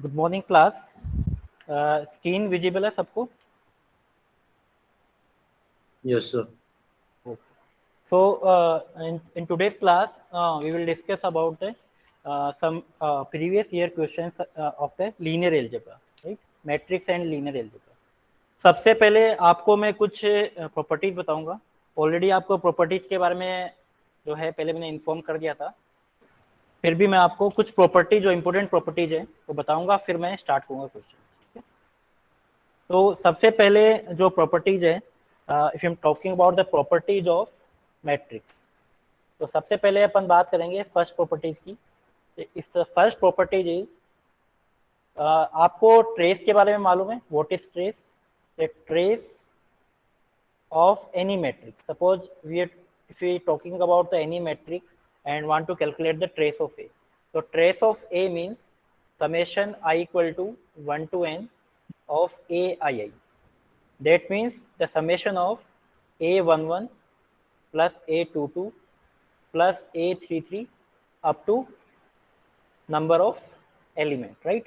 Good morning class. Screen visible है सबको? Yes, sir. So in today's class we will discuss about the some previous year questions of the linear algebra, right? Matrix and linear algebra. सबसे पहले आपको मैं कुछ properties बताऊंगा। Already आपको properties के बारे में जो है पहले मैंने इन्फॉर्म कर दिया था, फिर भी मैं आपको कुछ प्रॉपर्टी जो इंपॉर्टेंट प्रॉपर्टीज है वो बताऊंगा, फिर मैं स्टार्ट करूंगा क्वेश्चन। ठीक है, तो सबसे पहले जो प्रॉपर्टीज है, if you am talking about the properties of matrix, तो सबसे पहले अपन बात करेंगे फर्स्ट प्रॉपर्टीज की। इस फर्स्ट प्रॉपर्टीज इज, आपको ट्रेस के बारे में मालूम है? What is trace? The trace of any matrix. Suppose if we talking about the any matrix and want to calculate the trace of A. So trace of A means summation I equal to 1 to n of AII. That means the summation of A11 plus A22 plus A33 up to number of element, right?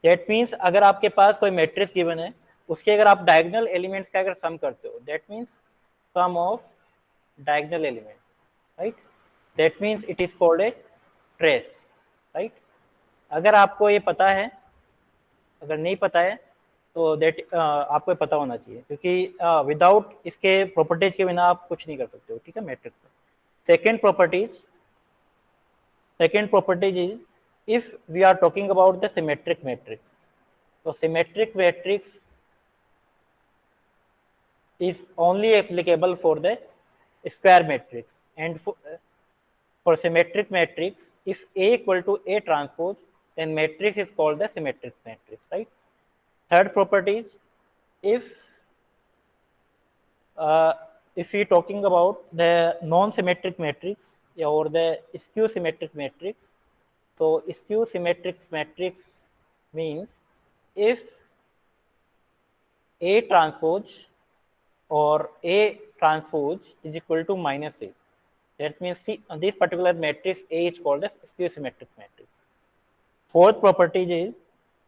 That means अगर आपके पास कोई matrix given है, उसके अगर आप diagonal elements का अगर sum करते हो, that means sum of diagonal element, right? That means it is called a trace, right? अगर आपको ये पता है, अगर नहीं पता है तो दैट आपको पता होना चाहिए, क्योंकि विदाउट इसके प्रॉपर्टीज के बिना आप कुछ नहीं कर सकते हो। ठीक है, मैट्रिक्स में second property is, if we are talking about the symmetric matrix, so symmetric matrix is only applicable for the square matrix, and for symmetric matrix, if A equal to A transpose, then matrix is called the symmetric matrix, right? Third property is, uh, if we talking about the non-symmetric matrix or the skew symmetric matrix, so skew symmetric matrix means if A transpose or A transpose is equal to minus A, that means this particular matrix A is called as skew symmetric matrix. Fourth property is,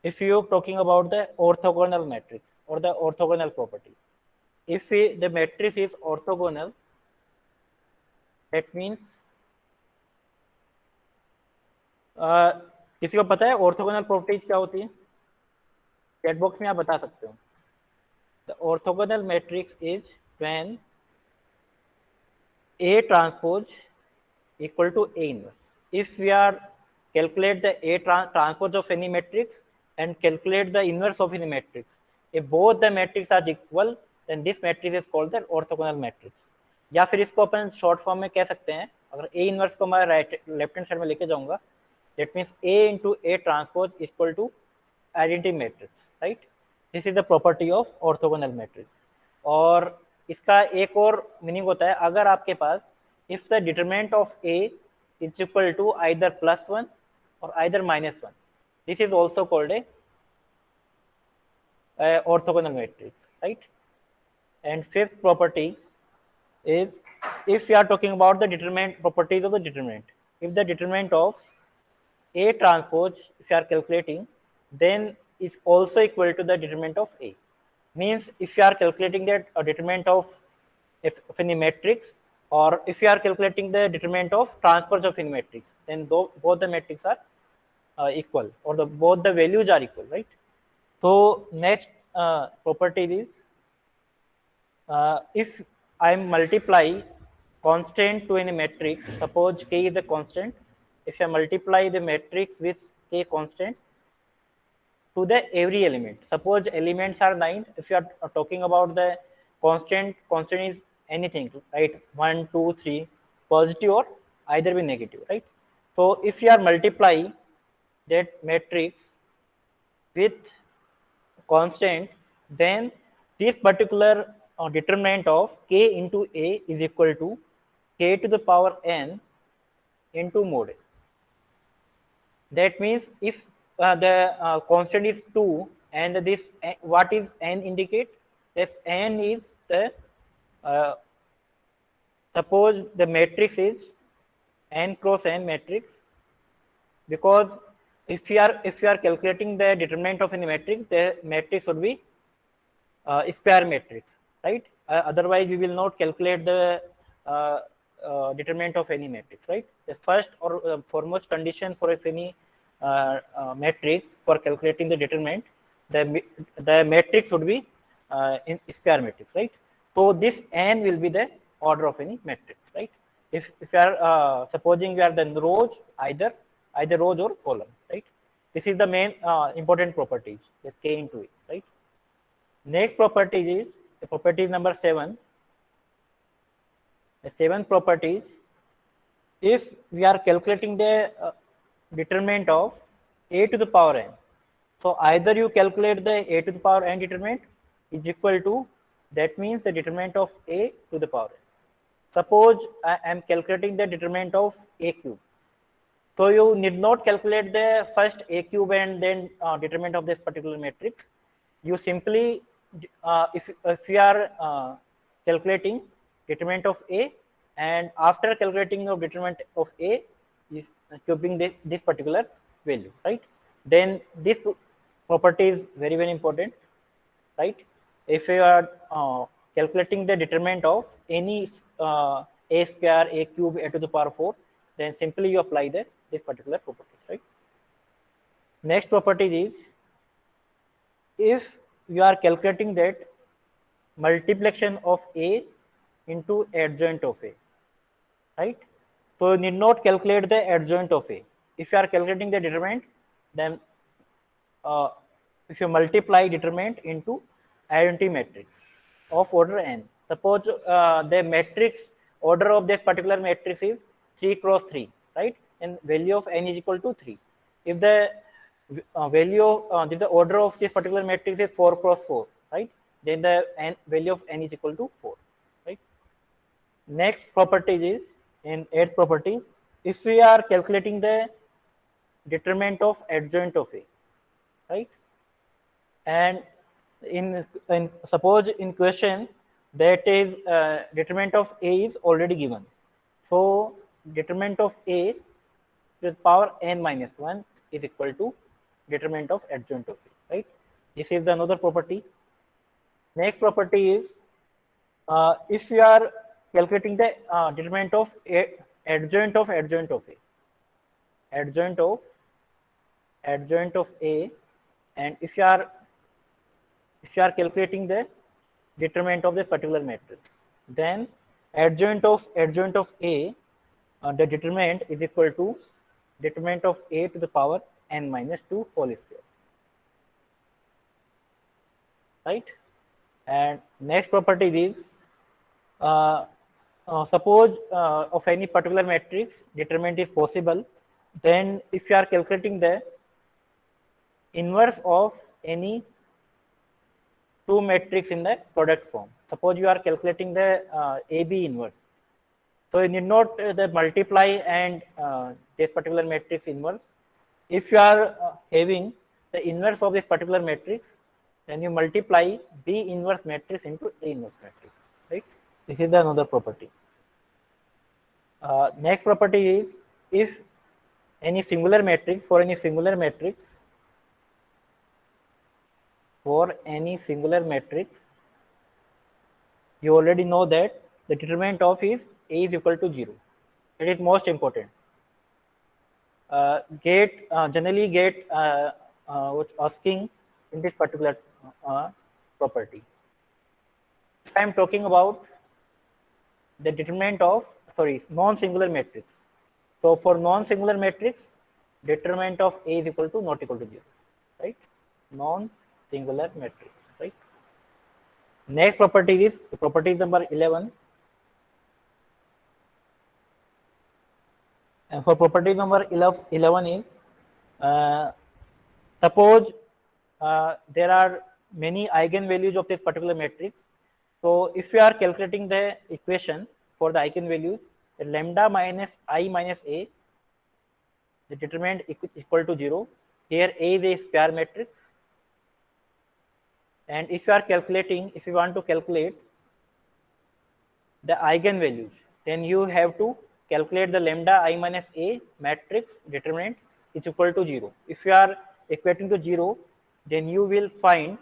if you are talking about the orthogonal matrix or the orthogonal property, if the matrix is orthogonal, that means किसी को पता है orthogonal properties क्या होती है? Chat box में आप बता सकते हो। The orthogonal matrix is when A transpose equal to A inverse. If we are calculate the A transpose of any matrix and calculate the inverse of any matrix, if both the matrix are equal, then this matrix is called the orthogonal matrix. या फिर इसको अपन short form में कह सकते हैं, अगर A inverse को मैं लेफ्ट हैंड साइड में लेके जाऊंगा, that means A into A transpose is equal to identity matrix, right? This is the property of orthogonal matrix. और इसका एक और मीनिंग होता है, अगर आपके पास if the determinant of A is equal to either +1 or either -1, this is also called a orthogonal matrix, right? And fifth property is, if we are talking about the determinant properties of the determinant, if the determinant of A transpose, if you are calculating, then is also equal to the determinant of A. Means if you are calculating that determinant of any matrix, or if you are calculating the determinant of transpose of any matrix, then both the matrix are equal, or both the values are equal, right? So next property is, if I multiply constant to any matrix, suppose K is a constant, if I multiply the matrix with K constant to the every element, suppose elements are 9, if you are talking about the constant is anything, right? 1, 2, 3, positive or either be negative, right? So if you are multiply that matrix with constant, then this particular determinant of K into A is equal to K to the power n into mod A. That means if the constant is 2 and this what is n indicate? This n is the uh, suppose the matrix is n cross n matrix, because if you are calculating the determinant of any matrix, the matrix would be square matrix, right? Otherwise, we will not calculate the determinant of any matrix, right? The first or foremost condition for if any matrix for calculating the determinant, the matrix would be in square matrix, right? So this n will be the order of any matrix, right? If you are supposing you are the rows, either rows or column, right? This is the main important properties. Let's K into it, right? Next property is the property number 7. The seventh property is if we are calculating the determinant of a to the power n. So either you calculate the a to the power n determinant is equal to, that means the determinant of a to the power n. Suppose I am calculating the determinant of a cube. So you need not calculate the first a cube and then determinant of this particular matrix. You simply, if you are calculating determinant of a, and after calculating the determinant of a, is cubing this particular value, right? Then this property is very important, right? If you are calculating the determinant of any a square, a cube, a to the power 4, then simply you apply this particular property, right? Next property is if you are calculating that multiplication of a into adjoint of a, right? So you need not calculate the adjoint of a. If you are calculating the determinant, then if you multiply determinant into identity matrix of order n. Suppose the matrix order of this particular matrix is 3 cross 3, right? And value of n is equal to 3. If the if the order of this particular matrix is 4 cross 4, right? Then the value of n is equal to 4, right? Next property is in eighth property, if we are calculating the determinant of adjoint of a, right? And in suppose in question that is determinant of a is already given. So determinant of a with power n minus 1 is equal to determinant of adjoint of a, right? This is another property. Next property is if you are calculating the determinant of adjoint of adjoint of a, adjoint of a, and if you are calculating the determinant of this particular matrix, then adjoint of a, the determinant is equal to determinant of a to the power n minus 2 whole square, right? And next property is suppose of any particular matrix determinant is possible, then if you are calculating the inverse of any two matrix in the product form. Suppose you are calculating the AB inverse. So you need not the multiply and this particular matrix inverse. If you are having the inverse of this particular matrix, then you multiply B inverse matrix into A inverse matrix, right? This is another property. Next property is if any singular matrix, for any singular matrix, you already know that the determinant of is A is equal to 0. It is most important. Generally get asking in this particular property. If I am talking about the determinant of non-singular matrix. So for non-singular matrix, determinant of A is equal to not equal to 0, right? Non-singular matrix, right? Next property is property number 11. And for property number 11 is suppose there are many eigenvalues of this particular matrix. So if you are calculating the equation for the eigenvalues, lambda minus I minus A, the determinant equal to 0. Here A is a square matrix. And if you are calculating, if you want to calculate the eigenvalues, then you have to calculate the lambda I minus A matrix determinant is equal to 0. If you are equating to 0, then you will find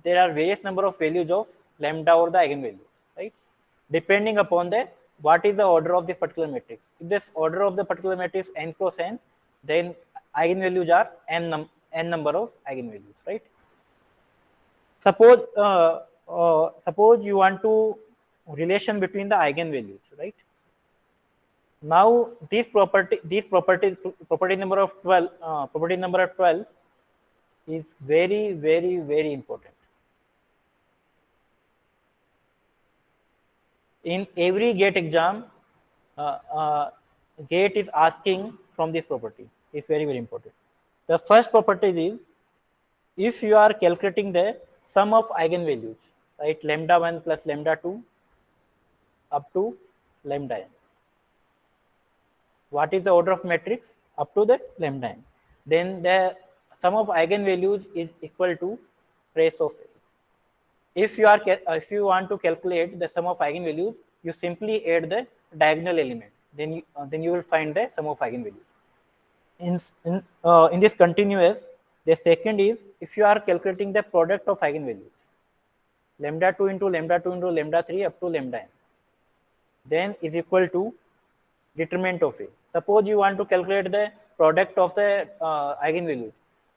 there are various number of values of lambda or the eigenvalues, right? Depending upon the what is the order of this particular matrix. If this order of the particular matrix n cross n, then eigenvalues are n number of eigenvalues, right? Suppose you want to relation between the eigenvalues, right? Now property number of 12 property number of 12 is very important. In every GATE exam, uh, uh, GATE is asking from this property. It's very important. The first property is if you are calculating the sum of eigenvalues, right? Lambda 1 plus lambda 2 up to lambda n. What is the order of matrix? Up to the lambda n. Then the sum of eigenvalues is equal to trace of A. If you want to calculate the sum of eigenvalues, you simply add the diagonal element. Then you will find the sum of eigenvalues. In this continuous, the second is if you are calculating the product of eigenvalues, lambda 2 into lambda 2 into lambda 3 up to lambda n, then is equal to determinant of A. Suppose you want to calculate the product of the eigenvalues,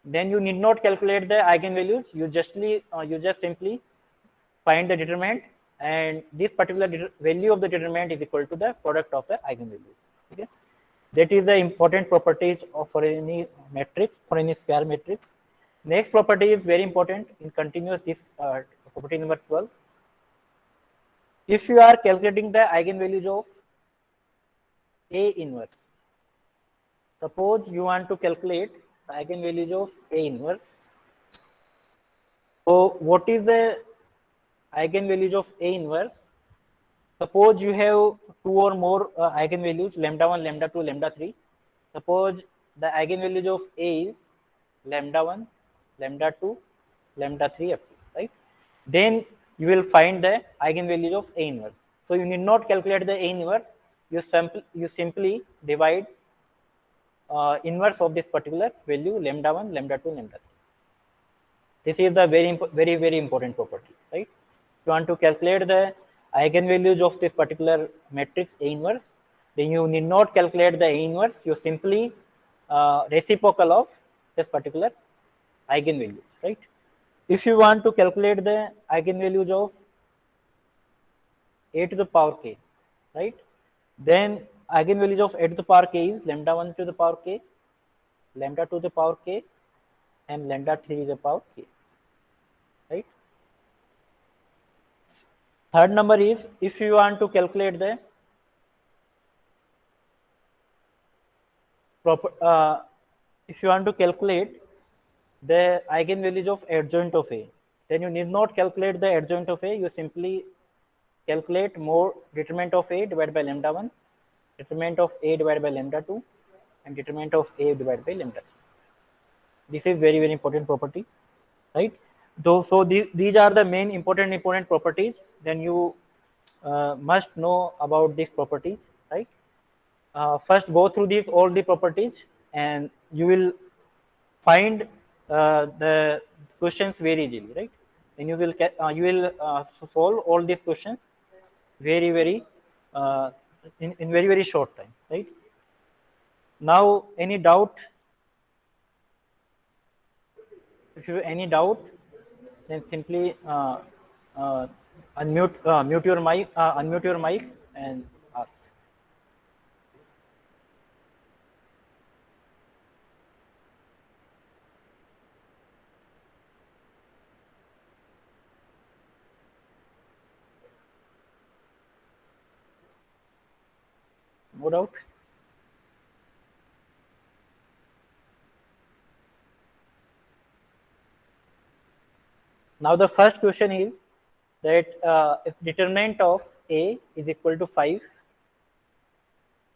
then you need not calculate the eigenvalues. You just simply find the determinant, and this particular value of the determinant is equal to the product of the eigenvalues. Okay, that is the important properties of for any matrix, for any square matrix. Next property is very important in continuous. This property number 12. If you are calculating the eigenvalues of A inverse, suppose you want to calculate the eigenvalues of A inverse. So what is the eigenvalues of A inverse? Suppose you have two or more eigenvalues, lambda 1, lambda 2, lambda 3. Suppose the eigenvalues of A is lambda 1, lambda 2, lambda 3 up to, right? Then you will find the eigenvalues of A inverse. So you need not calculate the A inverse. You simply divide inverse of this particular value, lambda 1, lambda 2, lambda 3. This is the very important property, right? If you want to calculate the eigenvalues of this particular matrix A inverse, then you need not calculate the A inverse. You simply reciprocal of this particular eigenvalues, right? If you want to calculate the eigenvalues of A to the power k, right? Then eigenvalues of A to the power k is lambda 1 to the power k, lambda 2 to the power k, and lambda 3 to the power k, right? Third number is if you want to calculate the if you want to calculate the eigenvalues of adjoint of A, then you need not calculate the adjoint of A. You simply calculate more determinant of A divided by lambda 1, determinant of A divided by lambda 2, and determinant of A divided by lambda 3. This is very important property, right? So these are the main important properties. Then you must know about these properties, right? First go through these all the properties, and you will find the questions very easily, right? And you will solve all these questions very in very short time, right? Now any doubt? If you have any doubt, then simply unmute your mic and ask. No doubt. Now the first question is that if determinant of A is equal to 5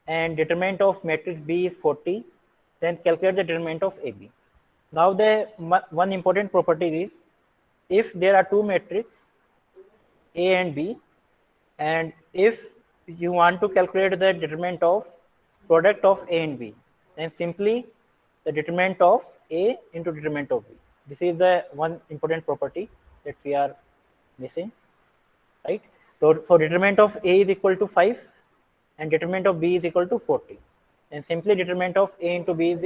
and determinant of matrix B is 40, then calculate the determinant of AB. Now the one important property is if there are two matrices A and B, and if you want to calculate the determinant of product of A and B, then simply the determinant of A into determinant of B. This is the one important property that we are missing, right? So determinant of A is equal to 5 and determinant of B is equal to 40. And simply determinant of A into B is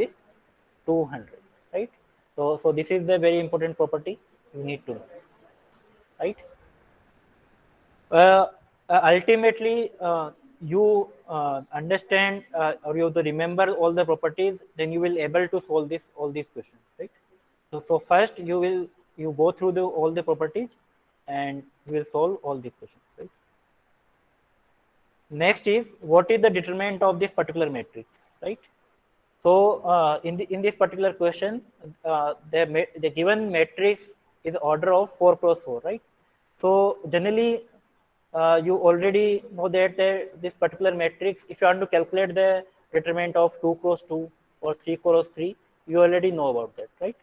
200, right? So this is a very important property you need to know, right? Ultimately, you understand or you to remember all the properties, then you will able to solve this all these questions, right? So first you go through the all the properties and you will solve all these questions, right? Next is what is the determinant of this particular matrix, right? So in this particular question, the given matrix is order of 4 cross 4, right? So generally, you already know that this particular matrix, if you want to calculate the determinant of 2 cross 2 or 3 cross 3, you already know about that, right?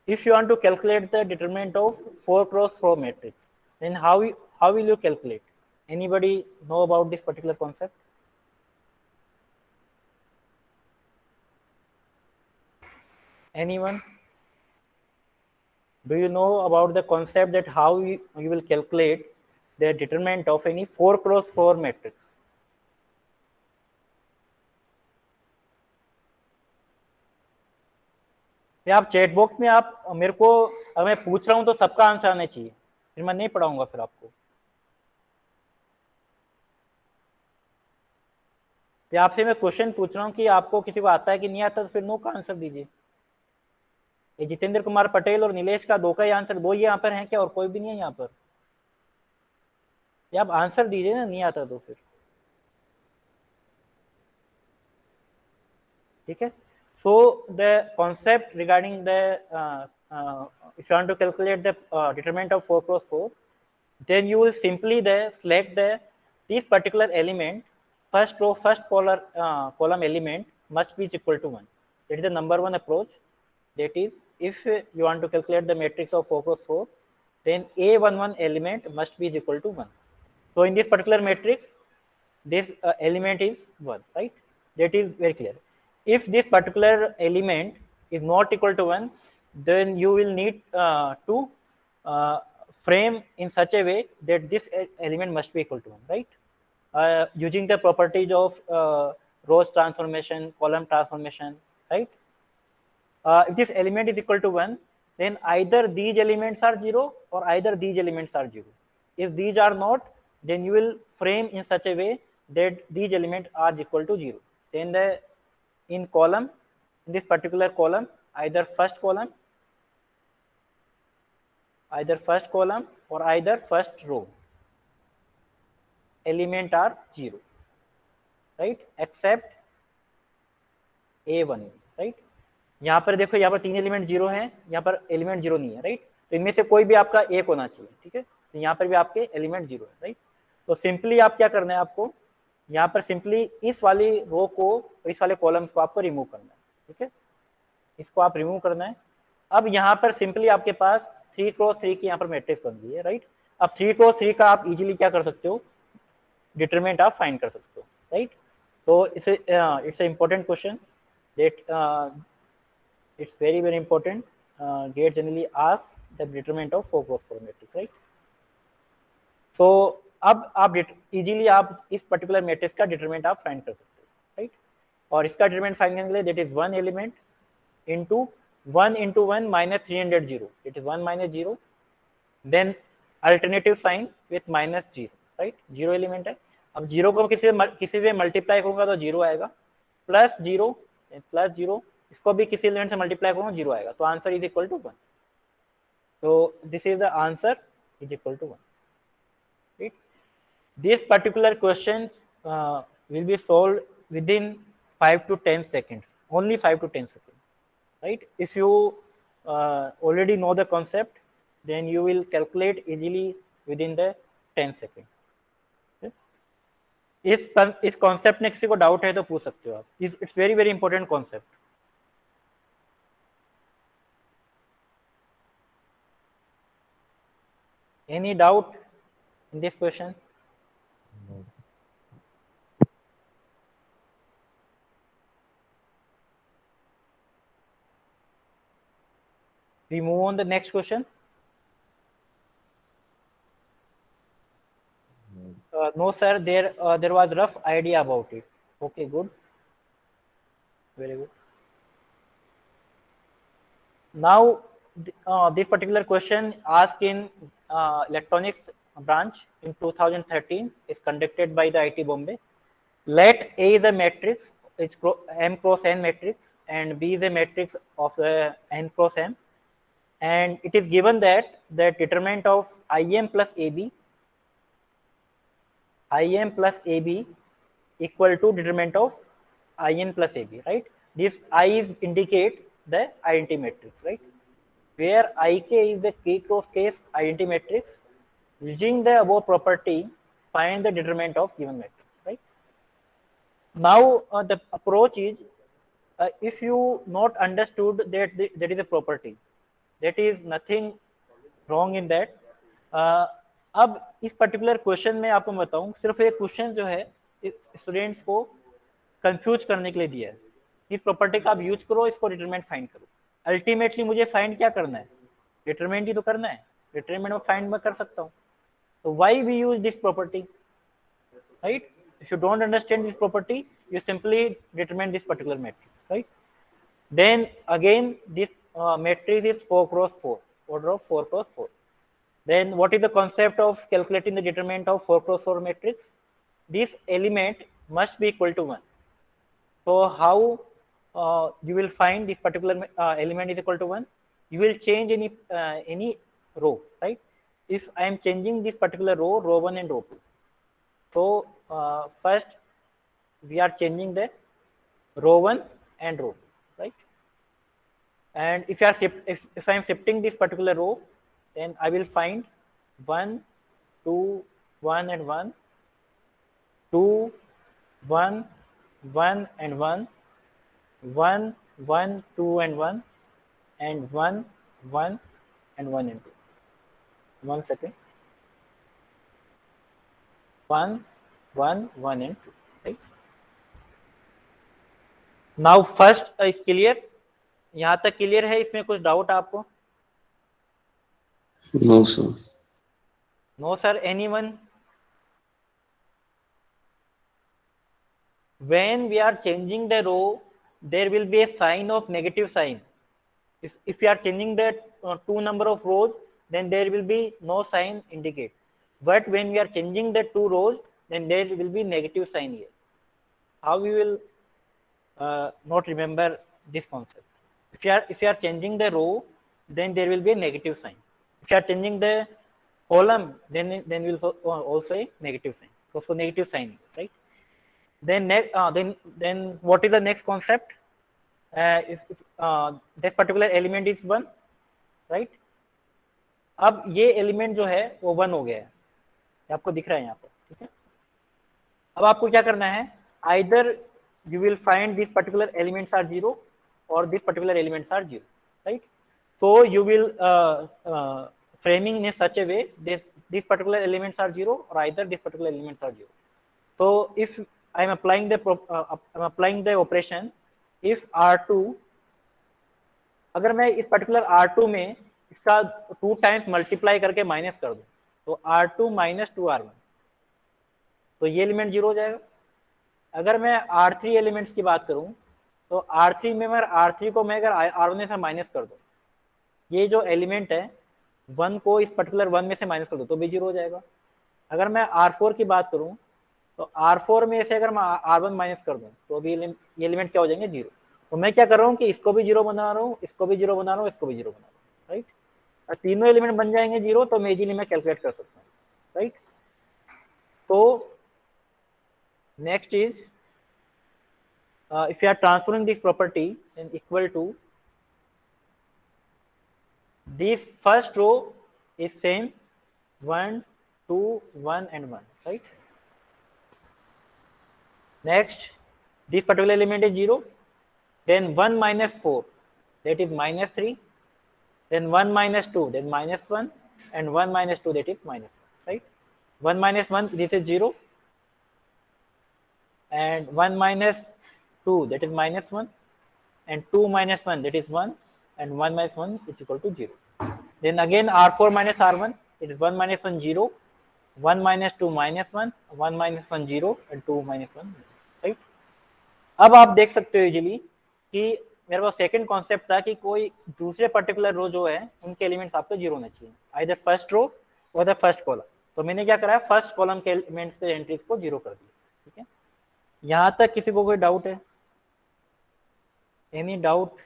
If you want to calculate the determinant of 4 cross 4 matrix, then how will you calculate? Anybody know about this particular concept? Anyone? Do you know about the concept that how you will calculate the determinant of any 4 cross 4 matrix? या आप chat box में आप मेरे को अगर मैं पूछ रहा हूं तो सबका आंसर आना चाहिए, फिर मैं नहीं पढ़ाऊंगा फिर आपको। या आपसे मैं क्वेश्चन पूछ रहा हूं कि आपको किसी को आता है कि नहीं आता, तो फिर नो का आंसर दीजिए। ये जितेंद्र कुमार पटेल और नीलेश का दो का ही आंसर, दो ही यहाँ पर हैं क्या, और कोई भी नहीं है यहाँ पर? या आप आंसर दीजिए ना, नहीं आता तो फिर ठीक है। So the concept regarding the if you want to calculate the determinant of 4 cross 4, then you will simply select this particular element, first row first column element must be equal to 1. That is the number one approach. That is, if you want to calculate the matrix of 4 cross 4, then a11 element must be equal to 1. So in this particular matrix, this element is 1, right? That is very clear. If this particular element is not equal to 1, then you will need to frame in such a way that this element must be equal to 1, right? Using the properties of rows transformation, column transformation, right? If this element is equal to 1, then either these elements are 0 or either these elements are 0. If these are not, then you will frame in such a way that these elements are equal to 0. Then in column, in this particular column, either first column or either first row element are 0, right? Except a1, right? यहाँ पर देखो, यहाँ पर तीन element 0 हैं, यहाँ पर element 0 नहीं है, राइट? तो इनमें से कोई भी आपका एक होना चाहिए, ठीक है? तो यहाँ पर भी आपके एलिमेंट 0 है, राइट? तो सिंपली आप क्या करना है, आपको यहाँ पर सिंपली इस वाली रो को, इस वाले कॉलम्स को आपको रिमूव करना है, ठीक है? इसको आप रिमूव करना है। अब यहाँ पर सिंपली आपके पास 3 क्रॉस 3 की यहाँ पर मैट्रिक्स बन गई है, राइट? अब 3 क्रॉस 3 का आप इजीली क्या कर सकते हो, डिटरमिनेंट आप फाइंड कर सकते हो, राइट? तो इसे it's a important question that it's very important. Gate generally asks the determinant of 4 cross 4 matrix, right? So अब आप इजीली आप इस पर्टिकुलर मैट्रिक्स का डिटरमिनेंट आप फाइंड कर सकते हो, राइट? और इसका डिटरमिनेंट फाइंड करने के लिए that is 1 element into 1 into 1 minus 300 0, it is 1 minus 0, then alternative sign with minus 0, right? 0 element है। अब 0 को किसी से मल्टीप्लाई करूंगा तो 0 आएगा, प्लस 0 प्लस 0, इसको भी किसी एलिमेंट से मल्टीप्लाई करूंगा 0 आएगा, तो आंसर इज इक्वल टू 1। तो this is the answer is equal to 1, right? This particular question will be solved within 5 to 10 seconds, only 5 to 10 seconds, right? If you already know the concept, then you will calculate easily within the 10 seconds. इस concept में किसी को doubt है तो पूछ सकते हो आप, it's very very important concept. Any doubt in this question? We move on the next question. No, sir. There was rough idea about it. Okay, good. Very good. Now, this particular question asked in electronics branch in 2013 is conducted by the IT Bombay. Let A is a matrix, it's M cross N matrix, and B is a matrix of the N cross M. And it is given that the determinant of IM plus AB equal to determinant of IN plus AB, right? This I is indicate the identity matrix, right? Where Ik is a K cross K identity matrix. Using the above property, find the determinant of given matrix, right? Now the approach is, if you not understood that that is a property, that is nothing wrong in that. अब इस particular question में आपको बताऊं, सिर्फ एक question जो है students को कंफ्यूज करने के लिए दिया है। इस प्रॉपर्टी का आप यूज करो, इसको डिटरमिनेंट फाइंड करो। अल्टीमेटली मुझे फाइंड क्या करना है? डिटरमिनेंट ही तो करना है। डिटरमिनेंट में फाइंड मैं कर सकता हूँ। तो why we use this property, right? If you don't understand this property, you simply determine this particular matrix, right? Then again, this matrix is 4 cross 4, order of 4 cross 4. Then what is the concept of calculating the determinant of 4 cross 4 matrix? This element must be equal to 1. So how you will find this particular element is equal to 1? You will change any row, right? If I am changing this particular row 1 and row 2. So first we are changing the row 1 and row 2, right? And if I am shifting this particular row, then I will find 1, 2, 1 and 1, 2, 1, 1 and 1, 1, 1, 2 and 1, and 1, 1 and 1 and 2. 1 second. 1, 1, 1 and 2, right? Now first is clear. यहाँ तक clear है? इसमें कुछ doubt आपको? No, sir. No, sir. Anyone? When we are changing the row, there will be a sign of negative sign. If we are changing the two number of rows, then there will be no sign indicate. But when we are changing the two rows, then there will be negative sign here. How we will not remember this concept? If you are changing the row, then there will be a negative sign. If you are changing the column, then will also a negative sign. So negative sign, right? Then what is the next concept? If that particular element is 1, right? अब ये element जो है वो 1 हो गया है, आपको दिख रहा है यहाँ पर, ठीक है? अब आपको क्या करना है? Either you will find these particular elements are 0 or these particular elements are 0, right? So you will framing in such a way these particular elements are 0 or either these particular elements are 0. So if I am applying the operation, if R2, अगर मैं इस particular R2 में इसका 2 times multiply करके minus कर दूं, तो R2 minus 2R1, तो ये एलिमेंट 0 हो जाएगा। अगर मैं R3 एलिमेंट्स की बात करूं, तो R3 में R3 को मैं अगर R1 से माइनस कर दूं, ये जो एलिमेंट है 1 को इस पर्टिकुलर 1 में से माइनस कर दूं तो भी 0 हो जाएगा। अगर मैं R4 की बात करूं, तो R4 में से अगर मैं R1 माइनस कर दूं तो भी ये एलिमेंट क्या हो जाएंगे? 0। तो मैं क्या कर रहा हूँ कि इसको भी 0 बना रहा हूँ, इसको भी 0 बना रहा हूँ, इसको भी 0 बना रहा हूँ, राइट? और तीनों एलिमेंट बन जाएंगे 0, तो मैं इजीली मैं कैलकुलेट कर सकता हूँ, राइट? तो next is if you are transforming this property, then equal to this first row is same 1, 2, 1 and 1, right? Next, this particular element is 0, then 1 minus 4, that is minus 3, then 1 minus 2, then minus 1, and 1 minus 2, that is minus 1, right? 1 minus 1, this is 0, and 1 minus 2, that is minus 1, and 2 minus 1, that is 1, and 1 minus 1 is equal to 0. Then again R4 minus R1, it is 1 minus 1 0, 1 minus 2 minus 1, 1 minus 1 0 and 2 minus 1, right. अब आप देख सकते हो easily कि मेरे पास second concept था कि कोई दूसरे पर्टिकुलर रो जो है उनके एलिमेंट्स आपको जीरो होने चाहिए, आइदर फर्स्ट रो और द फर्स्ट कॉलम. तो मैंने क्या करा है, फर्स्ट कॉलम के एलिमेंट्स के एंट्रीज को जीरो कर दिया. ठीक है, यहां तक किसी को कोई डाउट है? Any doubt?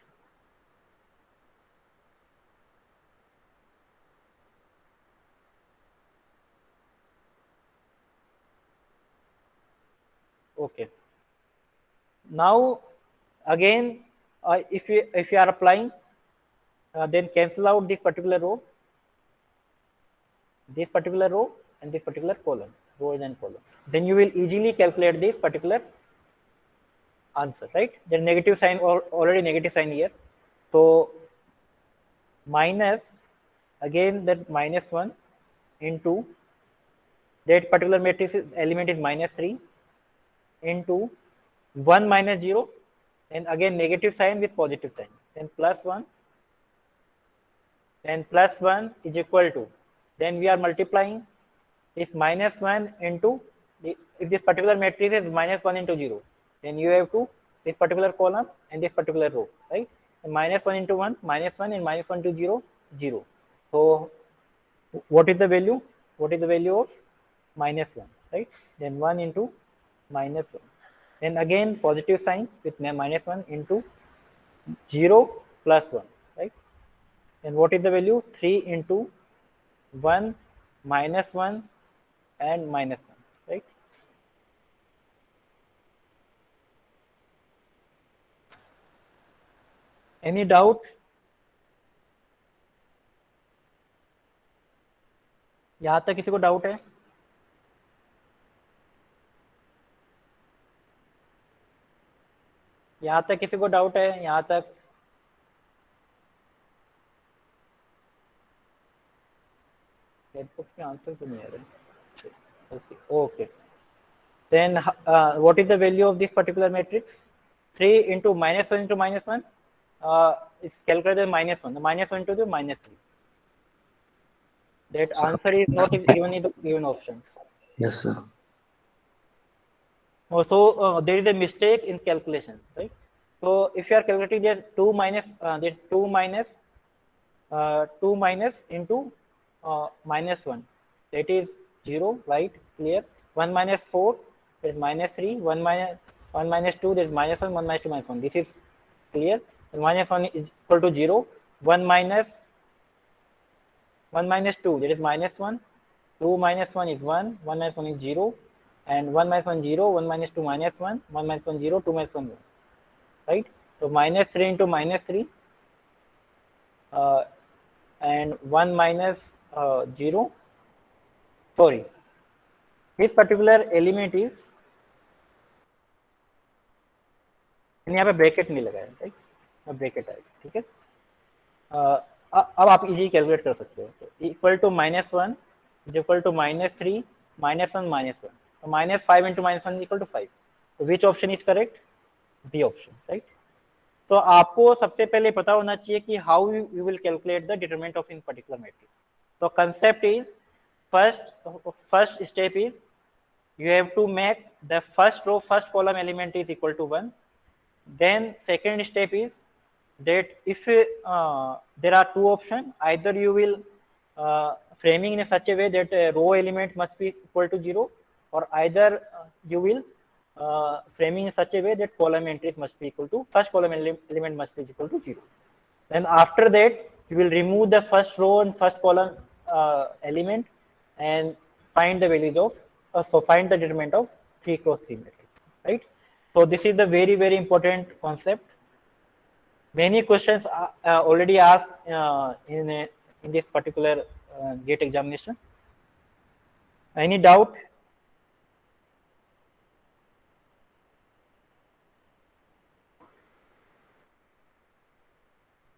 Okay, now again if you are applying, then cancel out this particular row and this particular column, row and column. Then you will easily calculate this particular answer, right? The negative sign or already negative sign here. So minus, again that minus 1 into that particular matrix element is minus 3 into 1 minus 0, and again negative sign with positive sign, then plus 1, then plus 1 is equal to, then we are multiplying this minus 1 into if this particular matrix is minus 1 into 0, then you have to this particular column and this particular row, right? And minus 1 into 1, minus 1, and minus 1 to 0, 0. So what is the value? What is the value of minus 1, right? Then 1 into minus 1. Then again positive sign with minus 1 into 0 plus 1, right? And what is the value? 3 into 1 minus 1 and minus 1, right? Any doubt? यहां तक किसी को doubt है? यहां तक किसी को doubt है? यहां तक के आंसर तो नहीं आ रहे. Okay, okay. Then what is the value of this particular matrix? 3 into minus 1 into minus 1 is calculated minus 1. The minus 1 to the minus 3. That answer is not even in the given option. Yes, sir. So there is a mistake in calculation, right? So if you are calculating there 2 minus there's 2 minus into minus 1, that is 0, right? Clear. 1 minus 4, that is minus 3. 1 minus 2, that is minus 1. 1 minus 2, minus 1. This is clear. And minus 1 is equal to 0. 1 minus 2, that is minus 1. 2 minus 1 is 1. 1 minus 1 is 0. And 1 minus 1 0. 1 minus 2 minus 1. 1 minus 1 0. 2 minus 1 1. Right? So minus 3 into minus 3. And 1 minus 0. Sorry. This particular element is, यहाँ पे bracket नहीं लगाया, right? अब bracket आएगा, ठीक है. अब आप इजी कैलकुलेट कर सकते हो. तो equal to minus 1 is equal to minus 3 minus 1 minus 1. तो minus 5 into minus 1 equal to 5. तो which option is correct? B option, right? तो आपको सबसे पहले पता होना चाहिए कि how you will calculate the determinant of in particular matrix. तो concept is first step is you have to make the first row first column element is equal to 1. Then second step is that if there are two options, either you will framing in such a way that row element must be equal to 0, or either you will framing in such a way that column entries must be equal to first column element must be equal to 0. Then after that you will remove the first row and first column element and find the values of so find the determinant of 3 cross 3 matrix, right? So this is the very very important concept. Many questions are already asked in this particular GATE examination. Any doubt?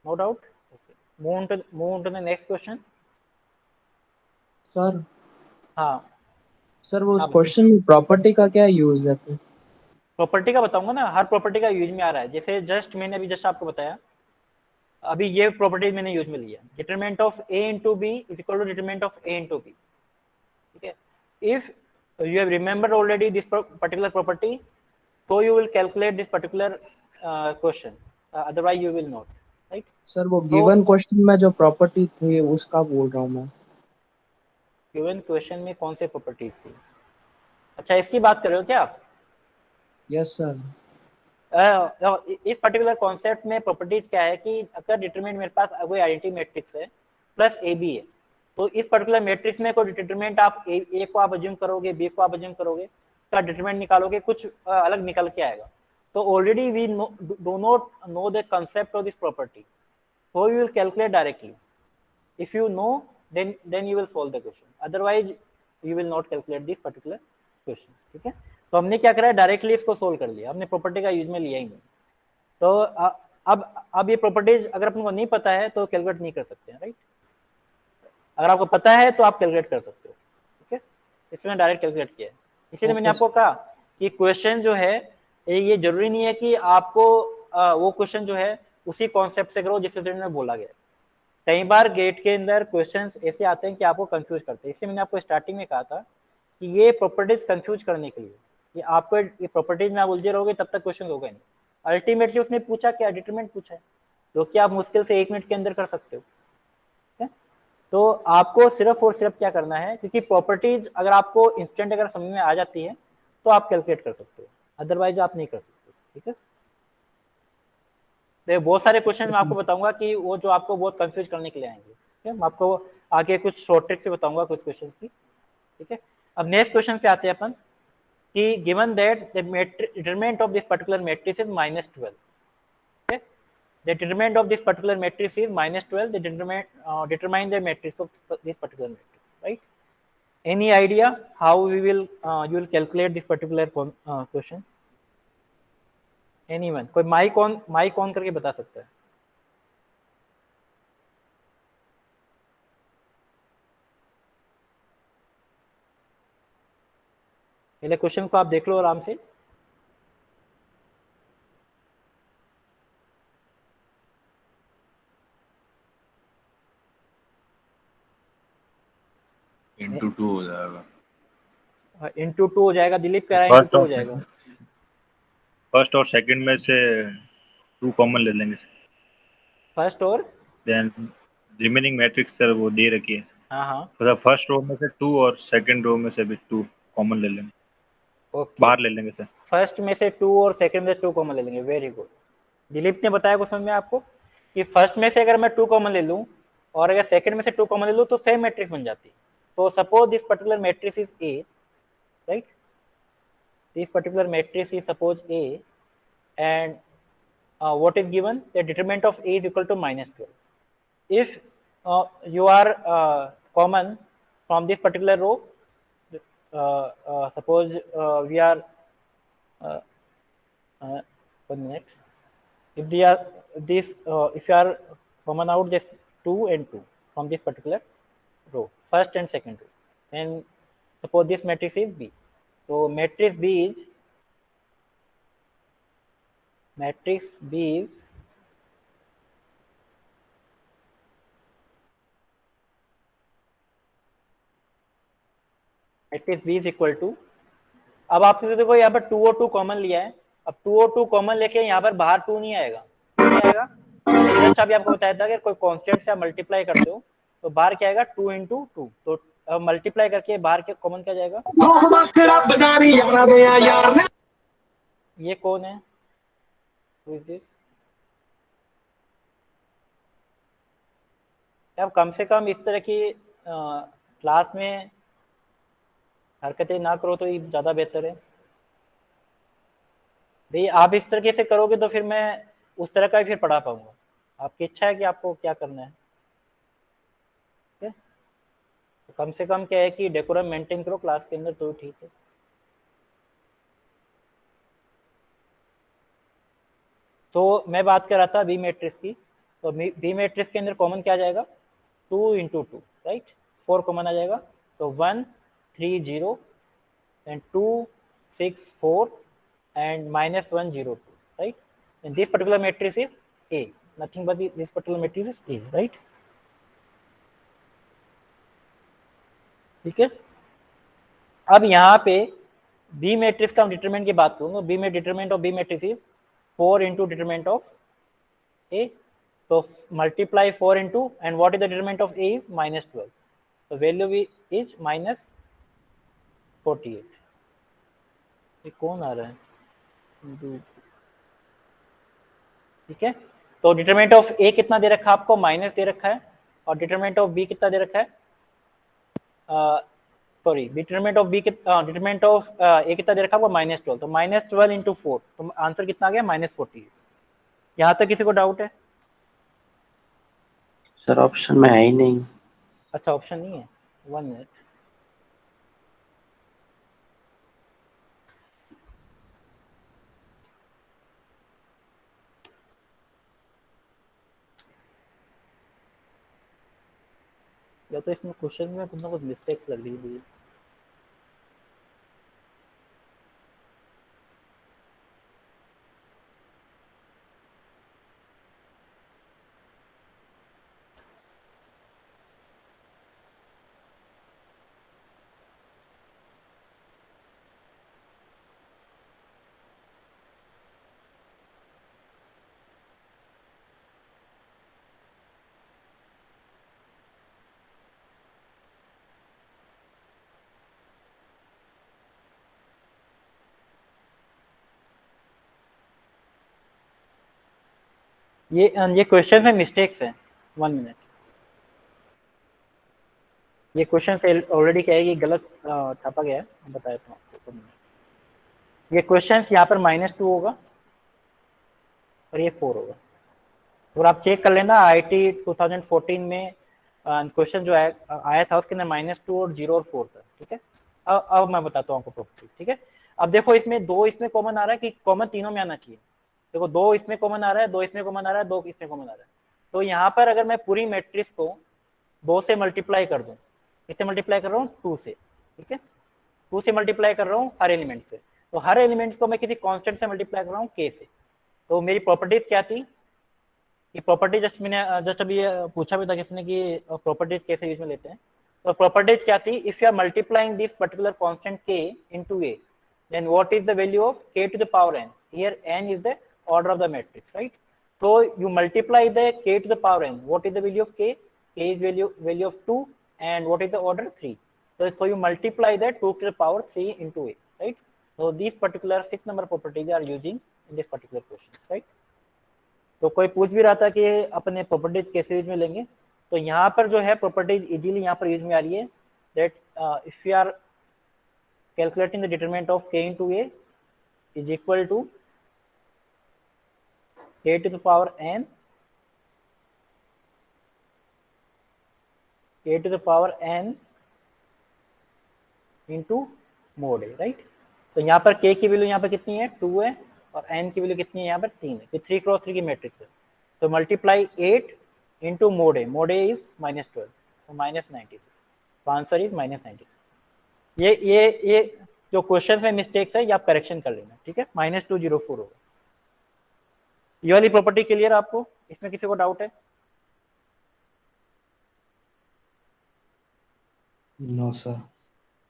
No doubt. Okay. Move on to the next question. Sir हाँ sir वो उस question में property का क्या use है? Property का बताऊंगा ना, हर प्रॉपर्टी का यूज में आ रहा है. जैसे जस्ट मैंने अभी जस्ट आपको बताया अभी ये प्रॉपर्टी मैंने यूज में लिया, determinant of A into B is equal to determinant of A into B, ठीक है। If you have remembered already this particular property, so you will calculate this particular question, otherwise you will not, right? Sir वो तो given question में जो property थी उसका बोल रहा हूँ मैं। गिवन क्वेश्चन में कौन से प्रॉपर्टीज थी? अच्छा, इसकी बात कर रहे हो क्या आप? Yes sir. इस पर्टिकुलर कॉन्सेप्ट में प्रॉपर्टीज क्या है कि अगर डिटरमिनेंट मेरे पास कोई आइडेंटिटी मैट्रिक्स है प्लस ए बी है, तो इस पर्टिकुलर मैट्रिक्स में कोई डिटरमिनेंट आप ए को आप अज्यूम करोगे, बी को आप अज्यूम करोगे, इसका डिटरमिनेंट निकालोगे, कुछ अलग निकल के आएगा। तो already we do not know the concept of this property, so you will calculate directly. If you know, then you will solve the question, otherwise you will not calculate this particular question, ठीक है। तो हमने क्या करा है, directly इसको solve कर लिया, हमने प्रॉपर्टी का यूज में लिया ही नहीं। तो अब ये प्रॉपर्टीज अगर अपन को नहीं पता है तो कैलकुलेट नहीं कर सकते हैं, राइट। अगर आपको पता है तो आप कैलकुलेट कर सकते हो, ठीक है। इसमें डायरेक्ट कैलकुलेट किया है, इसीलिए मैंने आपको कहा कि क्वेश्चन जो है ये जरूरी नहीं है कि आपको वो क्वेश्चन जो है उसी कॉन्सेप्ट से करो जिस में बोला गया है। कई बार गेट के अंदर क्वेश्चंस ऐसे आते हैं कि आपको कंफ्यूज करते हैं, इसलिए मैंने आपको स्टार्टिंग में कहा था कि ये प्रॉपर्टीज कंफ्यूज करने के लिए, कि आपको ये प्रॉपर्टीज में आप उलझे रहोगे तब तक क्वेश्चन होगा नहीं। अल्टीमेटली उसने पूछा क्या, डिटरमिनेंट पूछा है, जो कि आप मुश्किल से 1 मिनट के अंदर कर सकते हो, ठीक है। तो आपको सिर्फ और सिर्फ क्या करना है, क्योंकि प्रॉपर्टीज अगर आपको इंस्टेंट अगर समझ में आ जाती है तो आप कैलकुलेट कर सकते हो, अदरवाइज आप नहीं कर सकते, ठीक है। तो बहुत सारे क्वेश्चन मैं आपको बताऊंगा कि वो जो आपको बहुत कंफ्यूज करने के लिए आएंगे, ठीक है। मैं आपको आगे कुछ शॉर्ट ट्रिक से बताऊंगा कुछ क्वेश्चन की, ठीक है। अब नेक्स्ट क्वेश्चन पे आते हैं अपन कि given that the determinant of this particular matrix is -12, okay, the determinant of this particular matrix is -12, the determine the matrix of this particular matrix, right? Any idea how we will you will calculate this particular question? Anyone? कोई mic on करके बता सकता है? पहले question को आप देख लो आराम से। इंटू 2 हो जाएगा, इंटू 2 हो जाएगा, दिलीप कह रहा है इंटू 2 हो जाएगा। फर्स्ट और सेकंड में से 2 कॉमन ले लेंगे, फर्स्ट और देन रिमेनिंग मैट्रिक्स सर वो दे रखी है, हाँ हाँ मतलब फर्स्ट रो में से 2 और सेकंड रो में से भी 2 कॉमन ले लेंगे, ओके। बाहर ले लेंगे सर। फर्स्ट में से 2 और सेकंड में से 2 कॉमन ले लेंगे, वेरी गुड। दिलीप ने बताया क्वेश्चन में आपको कि फर्स्ट में से अगर मैं 2 कॉमन ले लूं और अगर सेकंड में से 2 कॉमन ले लूं तो सेम मैट्रिक्स बन जाती है। तो suppose this particular matrix is a, right, this particular matrix is suppose A and what is given, the determinant of a is equal to -12. If you are common from this particular row, suppose we are 1 minute, if they are this if you are common out this 2 and 2 from this particular row, first and second row, and suppose this matrix is b, so matrix b is matrix b is equal to, अब आपने देखो यहाँ पर 2 और 2 common लिया है, अब 2 और 2 कॉमन लेके यहाँ पर बाहर 2 नहीं आएगा, नहीं आएगा। जस्ट अभी आपको बताया था कि कोई कांस्टेंट से आप मल्टीप्लाई करते हो तो बाहर क्या आएगा, 2 into 2, तो मल्टीप्लाई करके बाहर क्या कॉमन क्या जाएगा, ये कौन है, who is this? अब कम से कम इस तरह की क्लास में हरकतें ना करो तो ये ज़्यादा बेहतर है भाई। आप इस तरीके से करोगे तो फिर मैं उस तरह का ही फिर पढ़ा पाऊंगा, आपकी इच्छा है कि आपको क्या करना है, ठीक है। तो कम से कम क्या है कि डेकोरम मेंटेन करो क्लास के अंदर तो ठीक है। तो मैं बात कर रहा था बी मैट्रिक्स की, तो बी मैट्रिक्स के अंदर कॉमन क्या आ जाएगा, 2 into 2, राइट, 4 कॉमन आ जाएगा, तो 1 3 0 and 2 6 4 and -1 0 2, right, and this particular matrix is A, nothing but this particular matrix is A, right? ठीक है, अब यहाँ पे बी मैट्रिक्स का डिटरमिनेंट की बात करूंगा, बी में determinant of B matrix is 4 into determinant of A, so multiply 4 into, and what is the determinant of A is -12, so value is -48. ये कौन आ रहा है? ठीक है, तो डिटरमिनेंट ऑफ A कितना दे रखा है आपको? माइनस दे रखा है, और डिटरमिनेंट ऑफ B कितना दे रखा है? सॉरी, डिटरमिनेंट ऑफ A कितना दे रखा है आपको? -12, तो -12 into 4, तो आंसर कितना आ गया? -48। यहाँ तक किसी को डाउट है? सर ऑप्शन में है ही नहीं। अच्छा, ऑप्शन नहीं है, 1 मिनट। या तो इसमें क्वेश्चन में कुछ ना कुछ मिस्टेक्स लग रही है। ये क्वेश्चन में मिस्टेक्स हैं, 1 मिनट। ये क्वेश्चन से ऑलरेडी क्या है कि गलत छापा गया है, बताया था आपको। ये क्वेश्चन यहाँ पर -2 होगा और ये 4 होगा, और आप चेक कर लेना IIT 2014 में क्वेश्चन जो आया था उसके अंदर -2 और 0 और 4 था। ठीक है, अब मैं बताता हूँ आपको प्रॉपर्टी। ठीक है, अब देखो इसमें 2 इसमें कॉमन आ रहा है कि कॉमन तीनों में आना चाहिए। देखो 2 इसमें कॉमन आ रहा है, 2 इसमें कॉमन आ रहा है, 2 इसमें कॉमन आ रहा है, तो यहाँ पर अगर मैं पूरी मैट्रिक्स को 2 से मल्टीप्लाई कर दूं, इससे मल्टीप्लाई कर रहा हूँ 2 से, ठीक है, 2 से मल्टीप्लाई कर रहा हूँ हर एलिमेंट से, तो हर एलिमेंट्स को मैं किसी कांस्टेंट से मल्टीप्लाई कर रहा हूँ k से। तो मेरी प्रॉपर्टीज क्या थी? ये प्रॉपर्टी जस्ट अभी पूछा भी था किसी ने कि प्रॉपर्टीज कैसे यूज में लेते हैं। तो प्रॉपर्टीज क्या थी? If you are multiplying this particular constant k into a, then what is the value of k to the power n? Here n is the order of the matrix, right? So you multiply the k to the power n. What is the value of k? K is value of 2, and what is the order? 3. So you multiply that 2 to the power 3 into a, right? So these particular 6 number properties are using in this particular question, right? तो कोई पूछ भी रहा था कि अपने properties कैसे use में लेंगे, तो यहाँ पर जो है प्रॉपर्टीज इजीली यहाँ पर यूज में आ रही है, that if you are calculating the determinant of k into a is equal to k to the power n, k to the power n into mod a, right? तो यहाँ पर k की वैल्यू यहाँ पर कितनी है? 2 है, और n की वैल्यू कितनी है? यहाँ पर 3 है, 3 क्रॉस 3 की मैट्रिक्स है। तो multiply 8 into mod a is -12, तो -96, तो आंसर इज -96। ये जो क्वेश्चन में मिस्टेक्स है ये आप करेक्शन कर लेना, ठीक है? -204 होगा। ये वाली प्रॉपर्टी क्लियर आपको? इसमें किसी को डाउट है? No sir.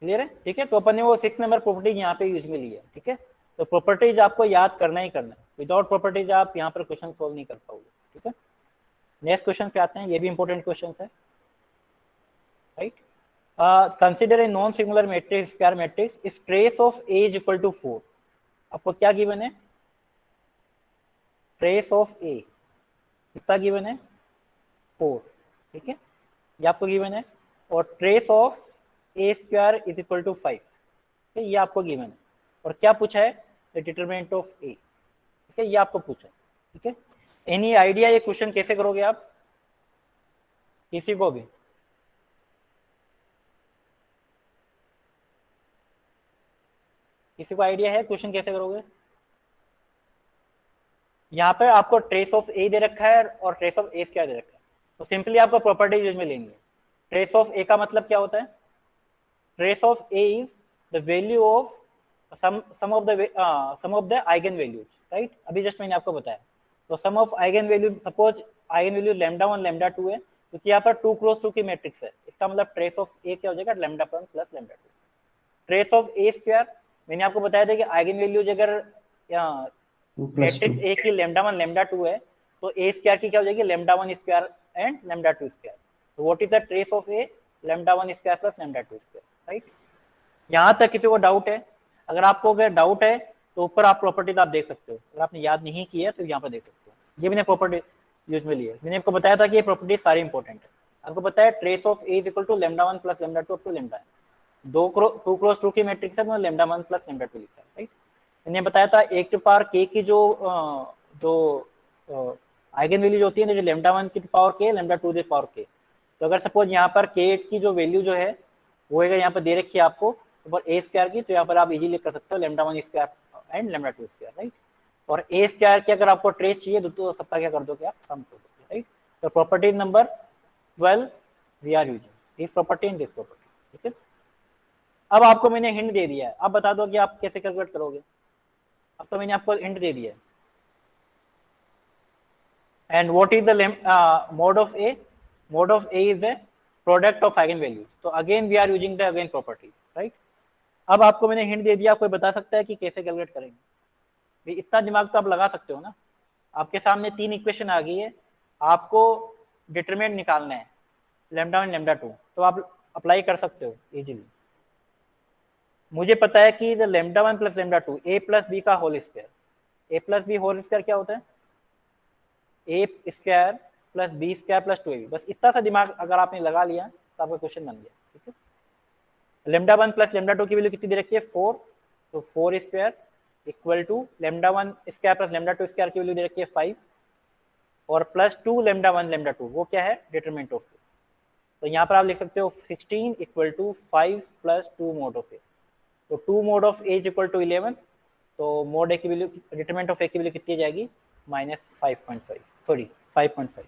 क्लियर है? ठीक है, तो अपन ने वो 6 नंबर प्रॉपर्टी यहाँ पे यूज में ली है। ठीक है, तो प्रॉपर्टीज आपको याद करना ही करना है, विदाउट प्रॉपर्टीज आप यहाँ पर क्वेश्चन सोल्व नहीं कर पाओगे। ठीक है, नेक्स्ट क्वेश्चन पे आते हैं, ये भी इंपॉर्टेंट क्वेश्चन है, right? Consider a non singular matrix, square matrix, if trace of a is equal to 4। आपको क्या गिवन है? ट्रेस ऑफ a कितना गिवन है? 4, ठीक है, ये आपको गिवन है, और trace of a square is equal to 5, ये आपको गिवन है, और क्या पूछा है? द डिटरमिनेंट ऑफ a, ठीक है, ये आपको पूछा है। ठीक है, एनी आइडिया ये क्वेश्चन कैसे करोगे आप? किसी को भी? किसी को आइडिया है क्वेश्चन कैसे करोगे? यहाँ पे आपको ट्रेस ऑफ ए दे रखा है और ट्रेस ऑफ ए स्क्वायर दे रखा है, तो सिंपली आपको प्रॉपर्टी यूज में लेंगे। ट्रेस ऑफ ए का मतलब क्या होता है? Trace of A is the value of sum of the eigen values, right? अभी जस्ट मैंने आपको बताया तो sum of eigen value, suppose eigen value lambda 1 lambda 2 है, क्योंकि यहाँ पर 2 क्रॉस 2 की मैट्रिक्स है, इसका मतलब ट्रेस ऑफ ए क्या हो जाएगा, lambda 1 plus lambda 2। Trace of A square, मैंने आपको बताया था कि आइगन वैल्यूज अगर मैट्रिक्स ए की लैम्डा 1 लैम्डा 2 है, तो ए स्क्वायर की क्या हो जाएगी, lambda 1 square and lambda 2 square. तो what is the trace of A, lambda 1 square plus lambda 2 square, right. यहाँ तक किसी को डाउट है? अगर आपको अगर डाउट है तो ऊपर आप प्रॉपर्टीज आप देख सकते हो, अगर आपने याद नहीं की है तो यहाँ पर देख सकते हो। ये मैंने प्रॉपर्टी यूज में ली है, मैंने आपको बताया था कि ये प्रॉपर्टी सारी इंपॉर्टेंट है। आपको पता है trace of A is equal to lambda 1 plus lambda 2 up to lambda है, 2 क्रॉस 2 की मैट्रिक्स है, तो लैम्डा 1 प्लस लैम्डा 2 लिखा है, राइट। मैंने बताया था 1 टू पावर के की जो आइगन वैल्यू होती है, लैम्डा 1 की पावर के, लैम्डा 2 की पावर के। तो अगर सपोज यहाँ पर के की जो वैल्यू जो है वो है यहाँ पर दे रखी है आपको ऊपर ए स्क्वायर की, तो यहाँ पर आप इजीली कर सकते हो lambda 1 square and lambda 2 square, right. और ए स्क्वायर की अगर आपको ट्रेस चाहिए तो सबका क्या कर दोगे आप, सम कर दोगे, राइट। तो property number 12 we are using this property and this property, ठीक है। अब आपको मैंने हिंट दे दिया है, अब बता दो कि आप कैसे कैलकुलेट करोगे। अब तो मैंने आपको हिंट दे दिया है। And what is the mod of A, mod of A is the product of eigen values. तो again we are using the again property, right. अब आपको मैंने हिंट दे दिया, कोई बता सकता है कि कैसे कैलकुलेट करेंगे? इतना दिमाग तो आप लगा सकते हो ना। आपके सामने 3 इक्वेशन आ गई है, आपको डिटरमिनेंट निकालना है लैम्डा 1 लैम्डा 2, तो आप अप्लाई कर सकते हो इजीली। मुझे पता है कि lambda 1 plus lambda 2 A plus B का whole square, A plus B whole square क्या होता है, A square plus B square plus 2ab। बस इतना सा दिमाग अगर आपने लगा लिया तो आपका क्वेश्चन बन गया, ठीक है। लैम्डा 1 प्लस लैम्डा 2 की वैल्यू कितनी दे रखी है, 4, तो 4 square equal to lambda 1 square plus lambda 2 square की वैल्यू दे रखी है 5, और प्लस 2 लैम्डा 1 लैम्डा 2 वो क्या है, डिटरमिनेंट ऑफ ए। तो यहाँ पर आप लिख सकते हो 16 equal to 5 plus 2 mod of A. तो 2 mod of A is equal to 11, तो मोड ए की वैल्यू, डिटरमिनेंट ऑफ ए की वैल्यू कितनी आ जाएगी, -5.5, सॉरी 5.5।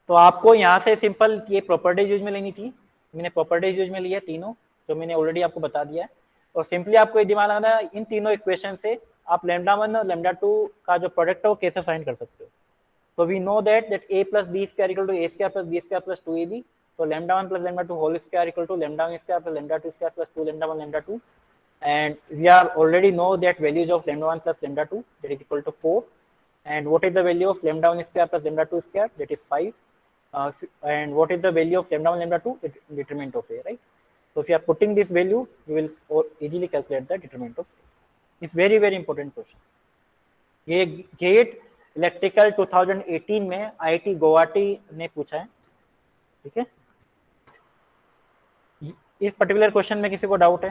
तो आपको यहाँ से सिंपल ये प्रॉपर्टीज यूज में लेनी थी, मैंने प्रॉपर्टीज यूज में लिया तीनों, जो मैंने ऑलरेडी आपको बता दिया है। और सिंपली आपको ये दिमाग लगाना है, इन तीनों इक्वेशन से आप लैम्डा 1 और लैम्डा 2 का जो प्रोडक्ट है वो कैसे फाइंड कर सकते हो। तो we know that a plus B square equal to A square plus B square plus 2ab। तो lambda 1 plus lambda 2 whole square equal to lambda 1 square plus lambda 2 square plus 2 lambda 1 lambda 2। And we are already know that values of lambda 1 plus lambda 2, that is equal to 4. And what is the value of lambda 1 square plus lambda 2 square, that is 5. And what is the value of lambda 1 lambda 2, determinant of a, right? So if you are putting this value, you will easily calculate the determinant of a. It's very very important question. ये gate electrical 2018 में IIT Guwahati ने पूछा है, ठीक है। इस particular question में किसी को डाउट है?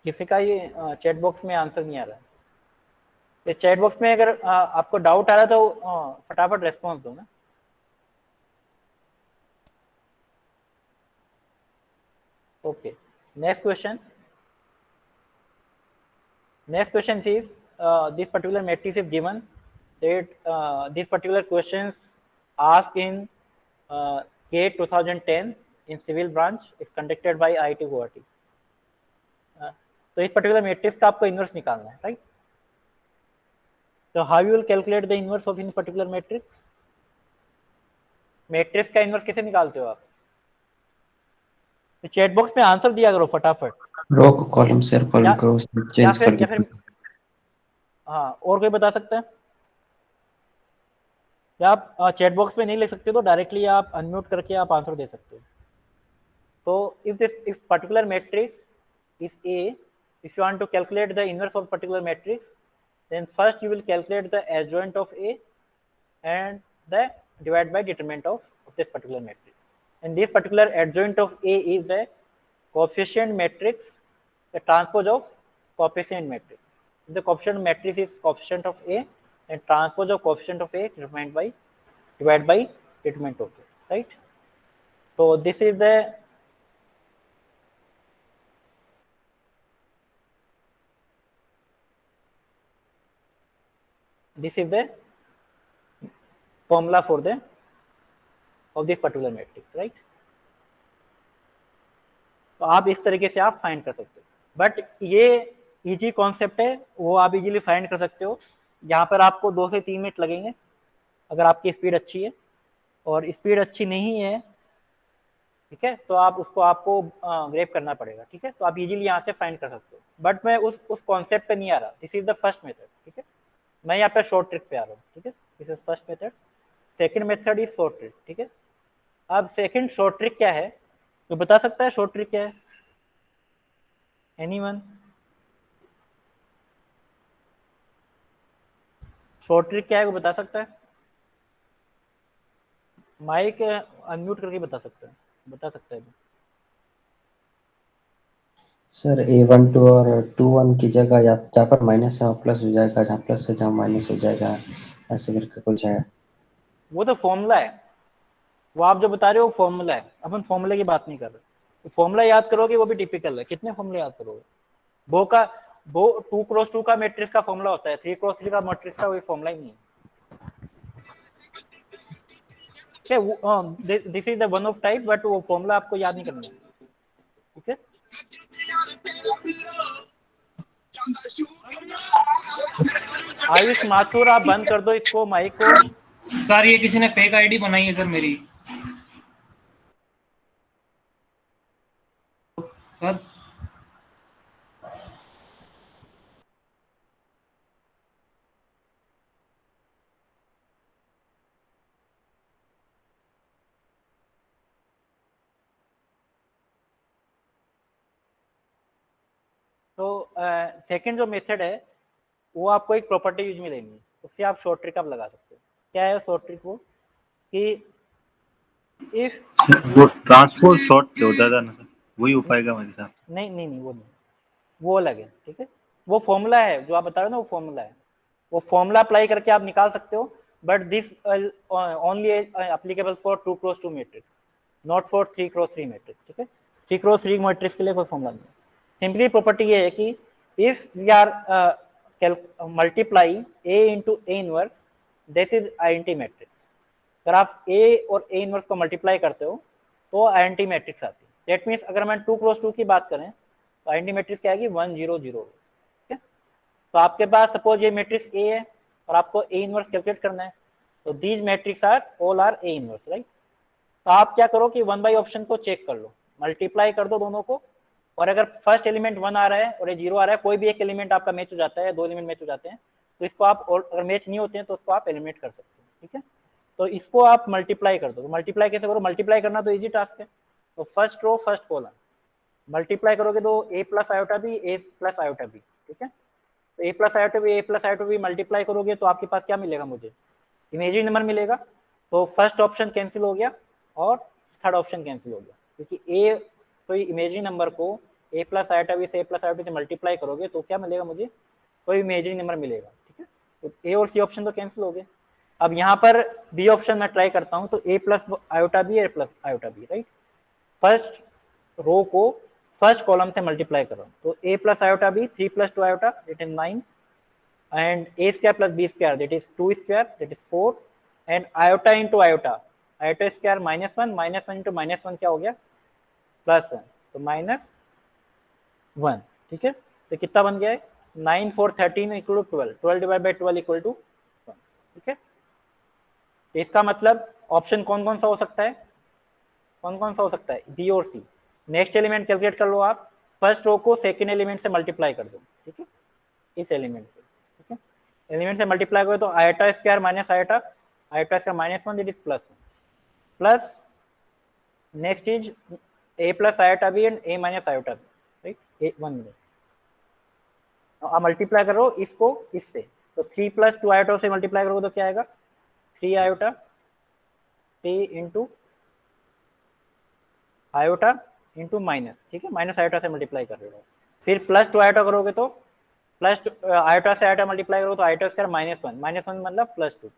किसी का ये चैट बॉक्स में आंसर नहीं आ रहा है? ये चैट बॉक्स में अगर आपको डाउट आ रहा है तो फटाफट रेस्पॉन्स दो ना। Okay, next question. Next question is this particular matrix is given that this particular questions asked in GATE 2010 in civil branch is conducted by IIT Guwahati. तो इस पर्टिकुलर मैट्रिक्स का आपको इनवर्स निकालना है, राइट। तो how you will calculate the inverse of in particular matrix? Matrix का inverse कैसे निकालते हो आप? तो चैट बॉक्स में आंसर दिया करो फटाफट। रो को कॉलम से कॉलम करो, चेंज कर या फिर हाँ, और कोई बता सकता है? या आप चैट बॉक्स में नहीं लिख सकते तो डायरेक्टली आप अनम्यूट करके आप आंसर दे सकते हो। तो if particular matrix is A, if you want to calculate the inverse of particular matrix, then first you will calculate the adjoint of A and the divide by determinant of this particular matrix. And this particular adjoint of A is the coefficient matrix, the transpose of coefficient matrix. The coefficient matrix is coefficient of A, and transpose of coefficient of A determined by divided by determinant of A, right? So this is the formula for the of this particular matrix, right? तो आप इस तरीके से आप find कर सकते हो, but ये इजी कॉन्सेप्ट है, वो आप इजीली फाइंड कर सकते हो। यहाँ पर आपको 2 से 3 मिनट लगेंगे अगर आपकी स्पीड अच्छी है, और स्पीड अच्छी नहीं है, ठीक है, तो आप उसको आपको ग्रेप करना पड़ेगा, ठीक है। तो आप इजीली यहाँ से फाइंड कर सकते हो, बट मैं उस कॉन्सेप्ट पे नहीं आ रहा, this is the first method, ठीक है। मैं यहाँ पे शॉर्ट ट्रिक पे आ रहा हूँ, ठीक है, this is first method, second method is short trick, ठीक है। अब सेकंड शॉर्ट ट्रिक क्या है, तो बता सकता है शॉर्ट ट्रिक क्या है, एनीवन? शॉर्ट ट्रिक क्या है वो बता सकता है? माइक अनम्यूट करके बता सकता है। सर A12 और 21 की जगह जहाँ पर माइनस है प्लस हो जाएगा, जहाँ प्लस है जहाँ माइनस हो जाएगा, ऐसे करके कुछ है। वो तो फॉर्मूला है, वो आप जो बता रहे हो फॉर्मूला है, अपन फॉर्मूले की बात नहीं कर रहे। तो फॉर्मूला याद करोगे वो भी टिपिकल है, कितने फॉर्मूले याद करोगे? वो 2x2 का मैट्रिक्स का फॉर्मूला होता है, 3x3 का मैट्रिक्स का कोई फॉर्मूला ही नहीं है। This is the one of type, but वो फॉर्मूला आपको याद नहीं करना है, ठीक है। आयुष माथुर आप बंद कर दो इसको, माइक को। सर ये किसी ने फेक आईडी बनाई है सर मेरी। सर तो सेकंड जो मेथड है वो आपको एक प्रॉपर्टी यूज में लेनी है, उससे आप शॉर्ट ट्रिक आप लगा सकते हो। क्या है शॉर्ट ट्रिक? वो कि इफ वो ट्रांसपोर्ट शॉर्ट होता था ना सर, वही हो पाएगा मेरे साथ। नहीं वो नहीं, वो अलग है, ठीक है। वो फॉर्मूला है जो आप बता रहे हो ना, वो फॉर्मूला है, वो फॉर्मूला अप्लाई करके आप निकाल सकते हो, but this only applicable for 2x2 matrix, not for 3x3 matrix, ठीक है। 3x3 मैट्रिक्स के लिए कोई फॉर्मूला नहीं है। सिंपली प्रॉपर्टी ये है कि if we are multiply a into A inverse, this is identity matrix. अगर आप a और a इनवर्स को मल्टीप्लाई करते हो तो आइडेंटिटी मैट्रिक्स आती है। दैट मीन्स अगर मैं 2x2 की बात करें तो आइडेंटिटी मैट्रिक्स क्या आएगी? 1 0 0, ठीक है। तो आपके पास सपोज ये मैट्रिक्स A है और आपको A इनवर्स कैलकुलेट करना है, तो these matrix are all are A inverse, right. तो आप क्या करो कि 1 बाई ऑप्शन को चेक कर लो, मल्टीप्लाई कर दो दोनों को, और अगर फर्स्ट एलिमेंट 1 आ रहा है और ये 0 आ रहा है, कोई भी एक एलिमेंट आपका मैच हो जाता है, 2 एलिमेंट मैच हो जाते हैं, तो इसको आप, अगर मैच नहीं होते हैं तो उसको आप एलिमिनेट कर सकते हो, ठीक है। तो इसको आप मल्टीप्लाई कर दो। तो मल्टीप्लाई कैसे करो? मल्टीप्लाई करना तो इजी टास्क है। तो first row first column multiply करोगे तो a plus iota B, a plus iota B, ठीक है। तो a plus iota B multiply करोगे तो आपके पास क्या मिलेगा? मुझे इमेजिनरी नंबर मिलेगा। तो फर्स्ट ऑप्शन कैंसिल हो गया और थर्ड ऑप्शन कैंसिल हो गया, क्योंकि a कोई इमेजिनरी नंबर को a प्लस आयोटा बी से a प्लस आयोटा से मल्टीप्लाई करोगे तो क्या मिलेगा? मुझे कोई इमेजिनरी नंबर मिलेगा, ठीक है। तो a और c ऑप्शन तो कैंसिल हो गए। अब यहाँ पर बी ऑप्शन में ट्राई करता हूँ, तो a plus iota B, a plus iota B, right. First row को फर्स्ट कॉलम से मल्टीप्लाई कर रहा हूँ, तो a plus iota B, 3 plus 2 iota, that is 9, and a square plus b square, that is 2 square, that is 4, and iota into iota, iota square -1 into -1 क्या हो गया? +1, तो -1, ठीक है। तो कितना बन गया है? 9 4 13 equal to 12, 12 divide by 12 equal to 1, ठीक है। तो इसका मतलब ऑप्शन कौन कौन सा हो सकता है? कौन कौन सा हो सकता है? बी और सी। नेक्स्ट एलिमेंट कैलकुलेट कर लो आप, फर्स्ट रो को सेकंड एलिमेंट से मल्टीप्लाई कर दो, ठीक है, इस एलिमेंट से, ठीक है। एलिमेंट से मल्टीप्लाई करो तो iota square minus iota, iota square -1, that is +1, plus next is a plus iota B and a minus iota B, right. 1 minute, अब मल्टीप्लाई करो इसको इससे, तो 3 प्लस 2 आयोटा से मल्टीप्लाई करोगे तो क्या आएगा? 3 iota, 3 into iota into minus, ठीक है, माइनस आयोटा से मल्टीप्लाई कर रहे हो। फिर प्लस 2 आयोटा करोगे तो प्लस आयोटा से आयोटा मल्टीप्लाई करो तो आयोटा स्क्वायर -1 मतलब +2,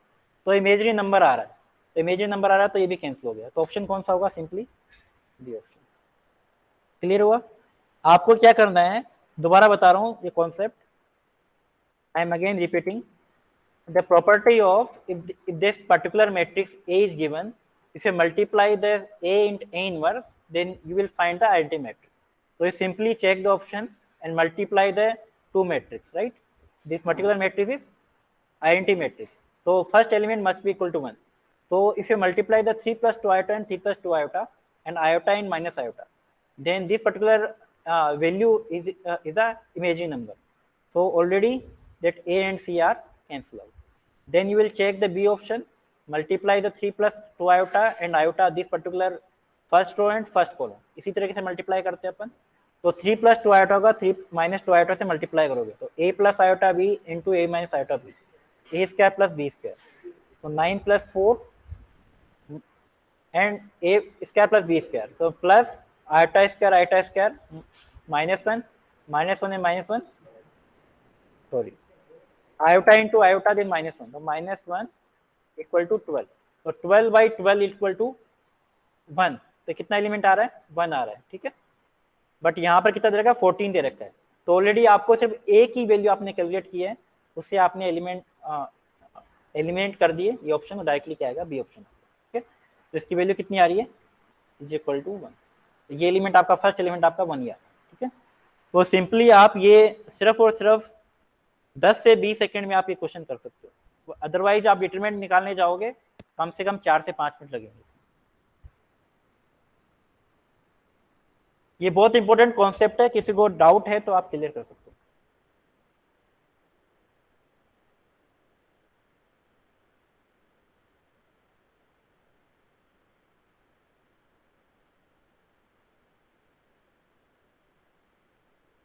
तो इमेजिनरी नंबर आ रहा है, तो इमेजिनरी नंबर आ रहा है तो ये भी कैंसिल हो गया। तो ऑप्शन कौन सा होगा? Simply B option. क्लियर हुआ? आपको क्या करना है, दोबारा बता रहा हूँ ये concept, I am again repeating the property of if this particular matrix A is given, if you multiply the A into A inverse, then you will find the identity matrix. So you simply check the option and multiply the two matrix, right? This particular matrix is INT matrix. So first element must be equal to 1. So if you multiply the 3 plus 2 iota and 3 plus 2 iota and iota and minus iota, then this particular value is a imaginary number. So already that A and C are cancelled out. Then you will check the B option, multiply the 3 plus 2 iota and iota this particular first row and first column. इसी तरीके से multiply करते हैं अपन. तो 3 plus 2 iota होगा, 3 minus 2 iota से multiply करोगे तो A plus iota B into A minus iota B, A square plus B square. So 9 plus 4 and A square plus B square. So plus iota square minus 1 and minus 1. Sorry. Iota into iota then minus 1. So minus 1 equal to 12. So 12 by 12 equal to 1. तो कितना element आ रहा है? 1 आ रहा है, ठीक है. But यहाँ पर कितना दे रखा है? 14 दे रखा है. तो ऑलरेडी आपको सिर्फ ए की वैल्यू आपने कैलकुलेट की है, उससे आपने एलिमिनेट कर दिए. ये ऑप्शन डायरेक्टली क्या आएगा? B option. ठीक है. तो इसकी वैल्यू कितनी आ रही है? Is equal to 1. ये एलिमेंट आपका फर्स्ट एलिमेंट आपका 1 गया. ठीक है. तो सिंपली आप ये सिर्फ और सिर्फ 10 से 20 सेकंड में आप ये क्वेश्चन कर सकते हो. अदरवाइज आप डिटरमिनेंट निकालने जाओगे कम से कम 4 से 5 मिनट लगेंगे. ये बहुत इंपॉर्टेंट कॉन्सेप्ट है. किसी को डाउट है तो आप क्लियर कर सकते हो.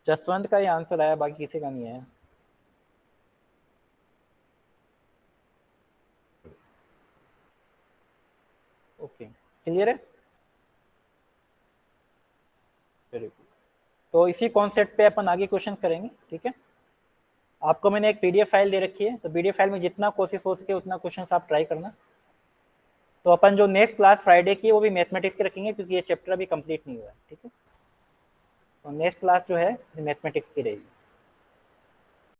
जसवंत का ये आंसर आया, बाकी किसी का नहीं आया. ओके, क्लियर है. Very good. तो इसी कॉन्सेप्ट पे अपन आगे क्वेश्चन करेंगे. ठीक है. आपको मैंने एक पीडीएफ फाइल दे रखी है, तो पीडीएफ फाइल में जितना कोशिश हो सके उतना क्वेश्चन आप ट्राई करना. तो अपन जो नेक्स्ट क्लास फ्राइडे की है वो भी मैथमेटिक्स की रखेंगे, क्योंकि ये चैप्टर अभी कंप्लीट नहीं हुआ है. ठीक है. तो नेक्स्ट क्लास जो है मैथमेटिक्स की रहेगी.